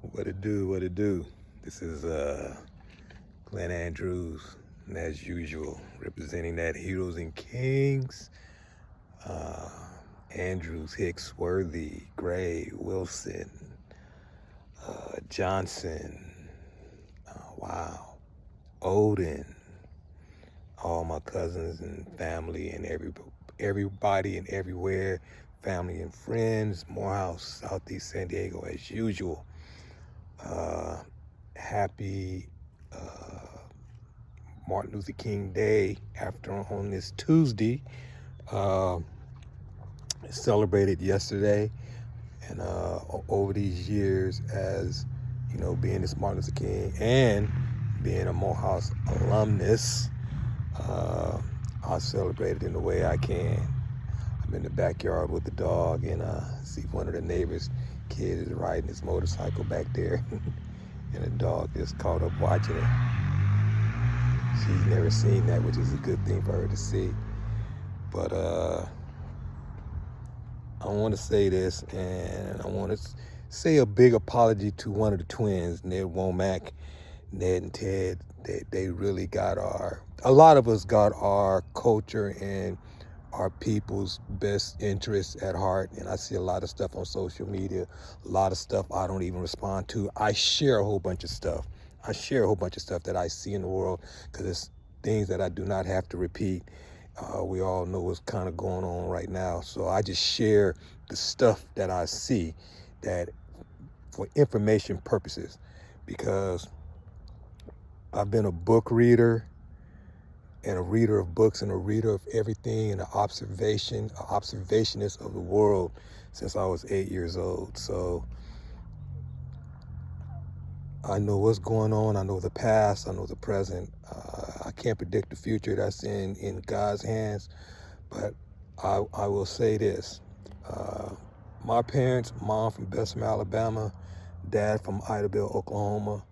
What it do, what it do. This is Glenn Andrews, and as usual, representing that Heroes and Kings. Uh, Andrews, Hicks, Worthy, Gray, Wilson, Johnson, wow, Odin, all my cousins and family and everybody and everywhere, family and friends, Morehouse, Southeast San Diego, as usual. Happy Martin Luther King Day on this Tuesday. Celebrated yesterday, and over these years, as you know, being this Martin Luther King and being a Morehouse alumnus, I celebrated in the way I can. I'm in the backyard with the dog, and see one of the neighbors' kids is riding his motorcycle back there, and the dog just caught up watching it. She's never seen that, which is a good thing for her to see. But I want to say this, and I want to say a big apology to one of the twins, Ned Womack, Ned and Ted. They really got a lot of us got our culture and our people's best interests at heart. And I see a lot of stuff on social media, a lot of stuff I don't even respond to. I share a whole bunch of stuff. That I see in the world, because it's things that I do not have to repeat. We all know what's kind of going on right now. So I just share the stuff that I see, that for information purposes, because I've been a book reader and a reader of books and a reader of everything and an observationist of the world since I was 8 years old. So I know what's going on. I know the past. I know the present. I can't predict the future. That's in God's hands. But I will say this. My parents, mom from Bessemer, Alabama, dad from Idabel, Oklahoma,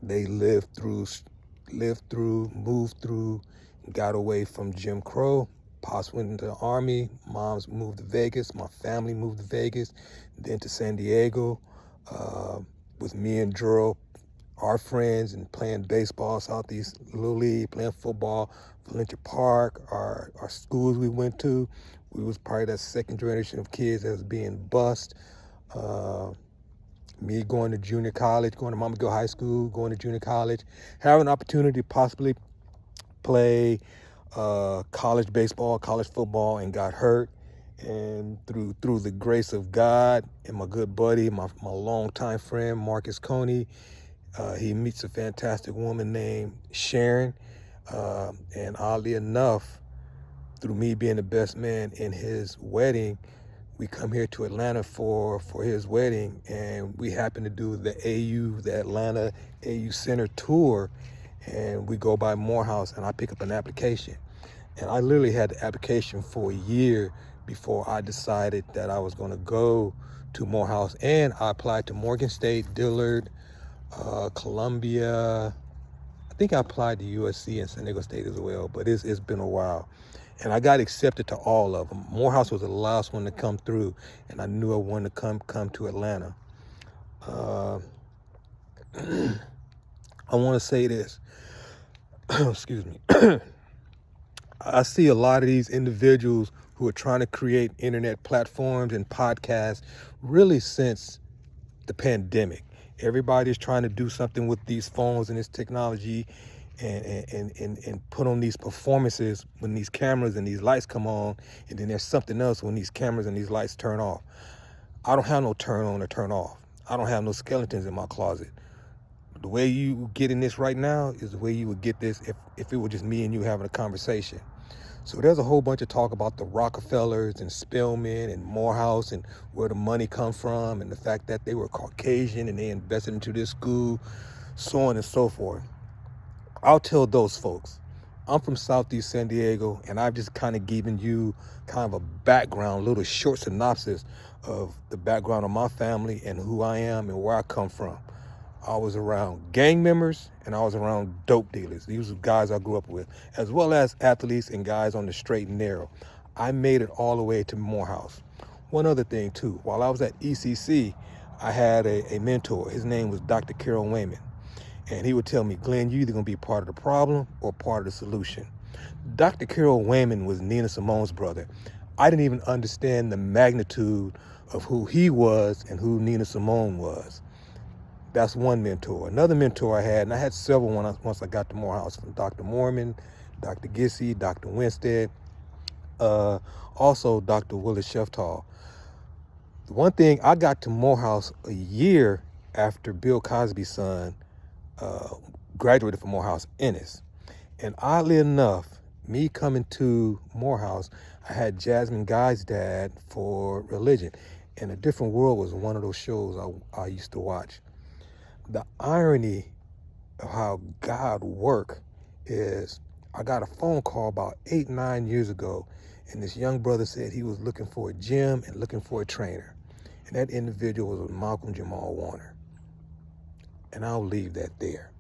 they moved through, got away from Jim Crow. Pops went into the Army. Mom's moved to Vegas. My family moved to Vegas, then to San Diego. With me and Dro, our friends, and playing baseball, Southeast Little League, playing football, Valencia Park, our schools we went to. We was probably that second generation of kids that was being bused. Me going to junior college, going to Monmouthville High School, going to junior college, having an opportunity to possibly play college baseball, college football, and got hurt. And through the grace of God and my good buddy, my longtime friend, Marcus Coney, he meets a fantastic woman named Sharon. And oddly enough, through me being the best man in his wedding, we come here to Atlanta for his wedding, and we happen to do the Atlanta AU Center tour, and we go by Morehouse, and I pick up an application. And I literally had the application for a year before I decided that I was going to go to Morehouse. And I applied to Morgan State, Dillard, Columbia. I think I applied to USC and San Diego State as well, but it's been a while. And I got accepted to all of them. Morehouse was the last one to come through, and I knew I wanted to come to Atlanta. I want to say this. Excuse me. I see a lot of these individuals who are trying to create internet platforms and podcasts really since the pandemic. Everybody's trying to do something with these phones and this technology, and put on these performances when these cameras and these lights come on, and then there's something else when these cameras and these lights turn off. I don't have no turn on or turn off. I don't have no skeletons in my closet. The way you getting this right now is the way you would get this if it were just me and you having a conversation. So there's a whole bunch of talk about the Rockefellers and Spelman and Morehouse and where the money come from, and the fact that they were Caucasian and they invested into this school, so on and so forth. I'll tell those folks, I'm from Southeast San Diego, and I've just kind of given you kind of a background, little short synopsis of the background of my family and who I am and where I come from. I was around gang members, and I was around dope dealers. These are guys I grew up with, as well as athletes and guys on the straight and narrow. I made it all the way to Morehouse. One other thing too, while I was at ECC, I had a mentor. His name was Dr. Carol Wayman. And he would tell me, Glenn, you're either going to be part of the problem or part of the solution. Dr. Carol Wayman was Nina Simone's brother. I didn't even understand the magnitude of who he was and who Nina Simone was. That's one mentor. Another mentor I had, and I had several once I got to Morehouse, from Dr. Mormon, Dr. Gissy, Dr. Winstead, also Dr. Willis Sheftal. The one thing, I got to Morehouse a year after Bill Cosby's son graduated from Morehouse, Ennis. And oddly enough, me coming to Morehouse, I had Jasmine Guy's dad for religion. And A Different World was one of those shows I used to watch. The irony of how God works is, I got a phone call about 8-9 years ago, and this young brother said he was looking for a gym and looking for a trainer. And that individual was Malcolm Jamal Warner. And I'll leave that there.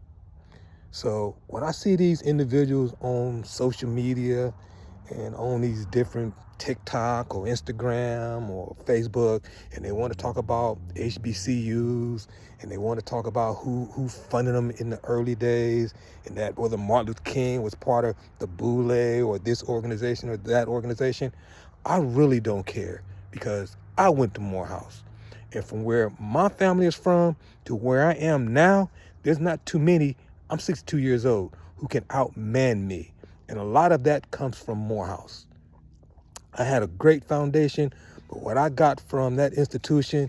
So when I see these individuals on social media and on these different TikTok or Instagram or Facebook, and they want to talk about HBCUs, and they want to talk about who funded them in the early days, and that whether Martin Luther King was part of the Boule or this organization or that organization, I really don't care, because I went to Morehouse. And from where my family is from to where I am now, there's not too many, I'm 62 years old, who can outman me. And a lot of that comes from Morehouse. I had a great foundation, but what I got from that institution,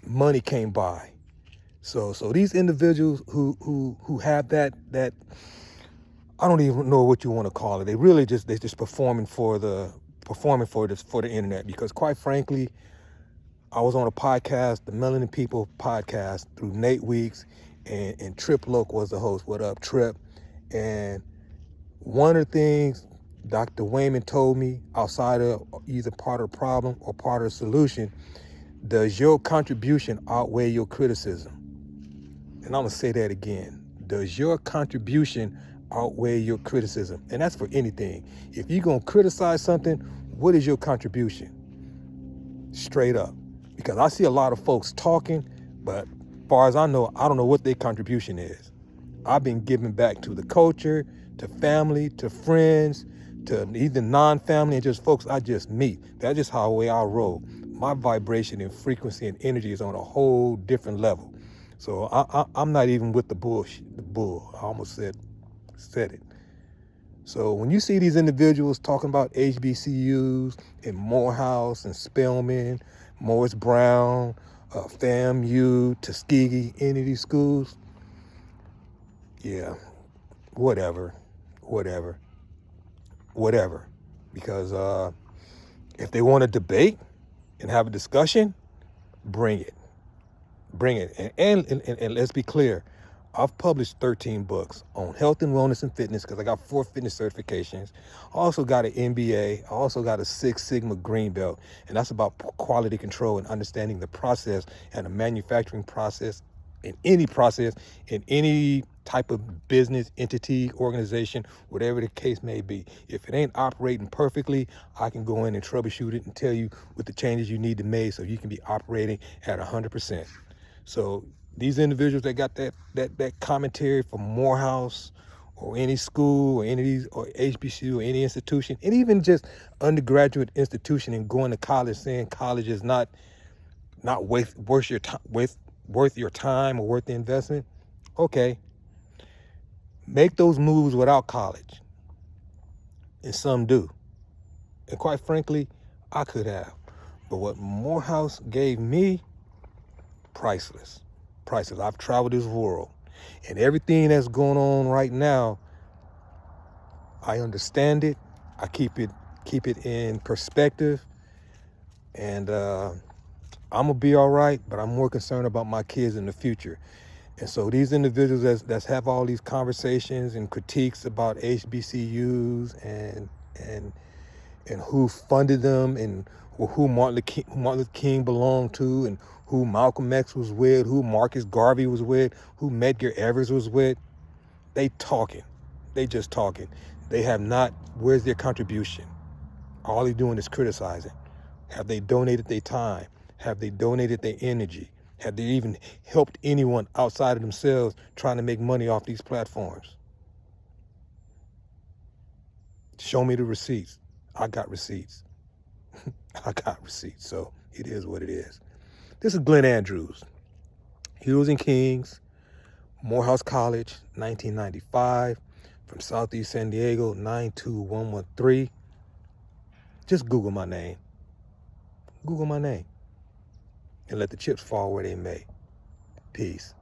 money came by. So these individuals who have that I don't even know what you want to call it. They're just performing for the internet, because quite frankly, I was on a podcast, the Melanin People podcast, through Nate Weeks, and Trip Loke was the host. What up, Trip? And one of the things Dr. Wayman told me, outside of either part of the problem or part of the solution, does your contribution outweigh your criticism? And I'm gonna say that again. Does your contribution outweigh your criticism? And that's for anything. If you're gonna criticize something, what is your contribution? Straight up. Because I see a lot of folks talking, but as far as I know, I don't know what their contribution is. I've been giving back to the culture, to family, to friends, to either non-family, and just folks I just meet. That's just how way I roll. My vibration and frequency and energy is on a whole different level. So I'm not even with the bull. I almost said it. So when you see these individuals talking about HBCUs and Morehouse and Spelman, Morris Brown, FAMU, Tuskegee, any of these schools, yeah, whatever. Because if they want to debate and have a discussion, bring it. And let's be clear, I've published 13 books on health and wellness and fitness, because I got 4 fitness certifications. I also got an MBA. I also got a 6 Sigma Green Belt, and that's about quality control and understanding the process and the manufacturing process in any type of business, entity, organization, whatever the case may be. If it ain't operating perfectly, I can go in and troubleshoot it and tell you what the changes you need to make so you can be operating at 100%. So these individuals that got that commentary from Morehouse or any school or any of these, or HBCU or any institution, and even just undergraduate institution, and going to college saying college is not worth your time or worth the investment, okay. Make those moves without college. And some do. And quite frankly, I could have. But what Morehouse gave me, priceless. I've traveled this world, and everything that's going on right now, I understand it. I keep it in perspective, and I'm gonna be all right. But I'm more concerned about my kids in the future. And so these individuals that have all these conversations and critiques about HBCUs and who funded them, and who Martin Luther King belonged to, and who Malcolm X was with, who Marcus Garvey was with, who Medgar Evers was with, they just talking. They have not, where's their contribution? All they're doing is criticizing. Have they donated their time? Have they donated their energy? Have they even helped anyone outside of themselves trying to make money off these platforms? Show me the receipts. I got receipts. I got receipts. So it is what it is. This is Glenn Andrews. Heroes and Kings, Morehouse College, 1995, from Southeast San Diego, 92113. Just Google my name. Google my name. And let the chips fall where they may. Peace.